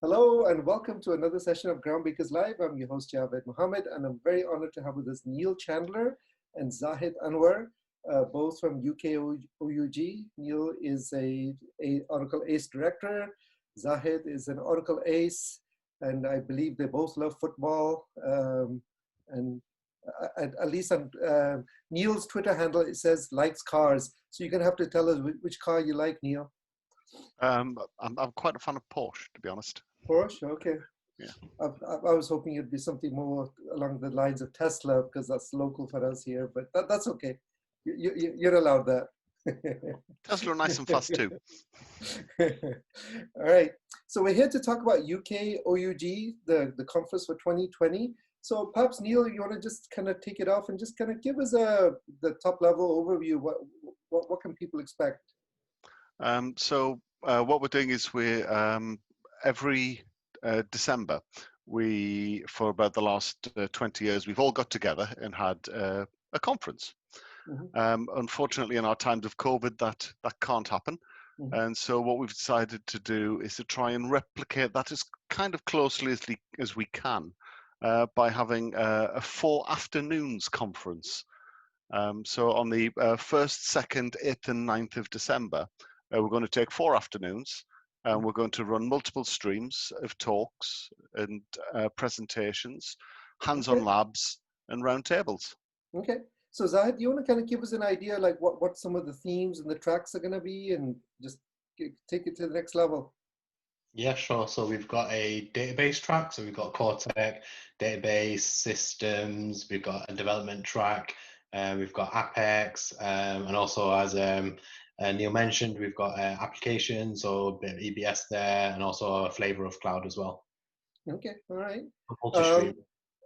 Hello and welcome to another session of Groundbreakers Live. I'm your host, Javed Mohammed, and I'm very honored to have with us Neil Chandler and Zahid Anwar, both from UKOUG. Neil is a Oracle ACE director. Zahid is an Oracle ACE, and I believe they both love football. And at least on Neil's Twitter handle, it says likes cars. So you're going to have to tell us which car you like, Neil. I'm quite a fan of Porsche, to be honest. Porsche, okay. Yeah. I was hoping it'd be something more along the lines of Tesla because that's local for us here, but that's okay. You're allowed that. Tesla are nice and fast too. All right. So we're here to talk about UKOUG, the conference for 2020. So perhaps, Neil, you want to just kind of take it off and just kind of give us the top level overview. What can people expect? So what we're doing is every December, for about the last 20 years, we've all got together and had a conference. Mm-hmm. Unfortunately, in our times of COVID, that can't happen. Mm-hmm. And so what we've decided to do is to try and replicate that as kind of closely as we can by having a 4 afternoons conference. So on the 1st, 2nd, 8th and 9th of December, we're going to take 4 afternoons and we're going to run multiple streams of talks and presentations, hands-on labs and roundtables. Okay. So Zahid, do you want to kind of give us an idea like what some of the themes and the tracks are going to be and just take it to the next level? Yeah, sure. So we've got a database track. So we've got core tech, database, systems, we've got a development track, we've got Apex, and also as Neil mentioned, we've got applications, so a bit of EBS there, and also a flavor of cloud as well. Okay, all right. Multi-stream.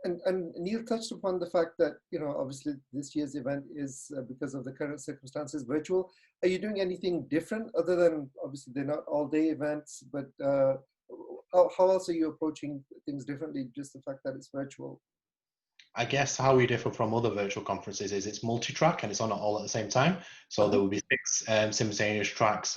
And Neil touched upon the fact that, obviously this year's event is, because of the current circumstances, virtual. Are you doing anything different other than, obviously they're not all day events, but how else are you approaching things differently, just the fact that it's virtual? I guess how we differ from other virtual conferences is it's multi-track and it's on all at the same time. So there will be 6 simultaneous tracks.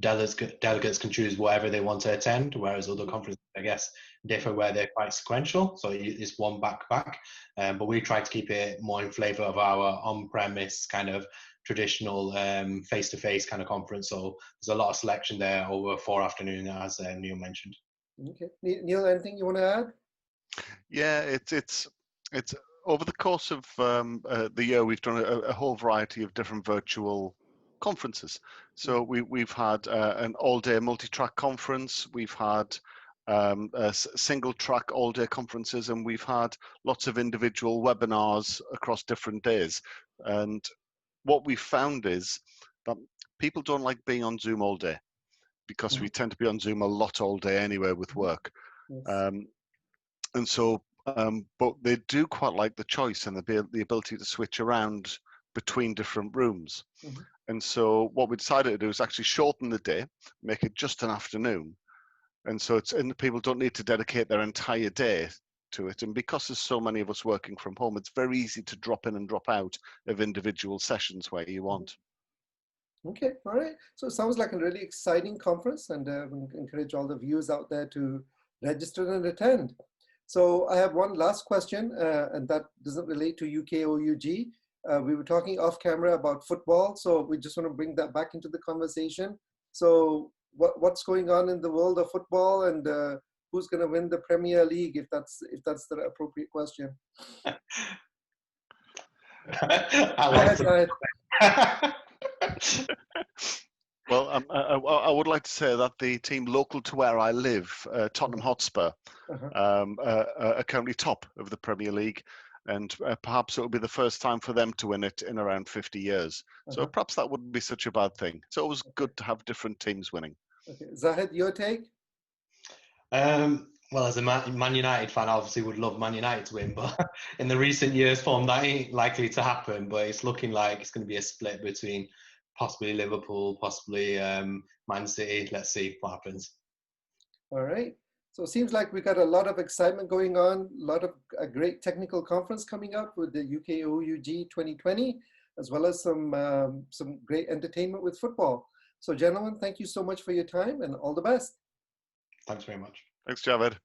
Delegates can choose whatever they want to attend, whereas other conferences, I guess, differ where they're quite sequential. So it's one back-to-back. But we try to keep it more in flavor of our on-premise kind of traditional face-to-face kind of conference. So there's a lot of selection there over 4 afternoons, as Neil mentioned. Okay. Neil, anything you want to add? Yeah, it's over the course of the year, we've done a whole variety of different virtual conferences. So we've had an all-day multi-track conference, we've had single-track all-day conferences, and we've had lots of individual webinars across different days. And what we found is that people don't like being on Zoom all day because we tend to be on Zoom a lot all day anyway with work. Yes. And so but they do quite like the choice and the ability to switch around between different rooms. Mm-hmm. And so what we decided to do is actually shorten the day, make it just an afternoon. And so people don't need to dedicate their entire day to it. And because there's so many of us working from home, it's very easy to drop in and drop out of individual sessions where you want. Okay, all right. So it sounds like a really exciting conference, and we encourage all the viewers out there to register and attend. So I have one last question, and that doesn't relate to UKOUG. We were talking off camera about football, so we just want to bring that back into the conversation. So what's going on in the world of football, and who's going to win the Premier League, if that's the appropriate question? Well, I would like to say that the team local to where I live, Tottenham Hotspur, are currently top of the Premier League, and perhaps it will be the first time for them to win it in around 50 years. So perhaps that wouldn't be such a bad thing. It's always good to have different teams winning. Okay, Zahid, your take? Well, as a Man United fan, I obviously would love Man United to win, but in the recent years form, that ain't likely to happen. But it's looking like it's going to be a split between possibly Liverpool, possibly Man City. Let's see what happens. All right. So it seems like we got a lot of excitement going on, a lot of a great technical conference coming up with the UKOUG 2020, as well as some great entertainment with football. So gentlemen, thank you so much for your time and all the best. Thanks very much. Thanks, Javed.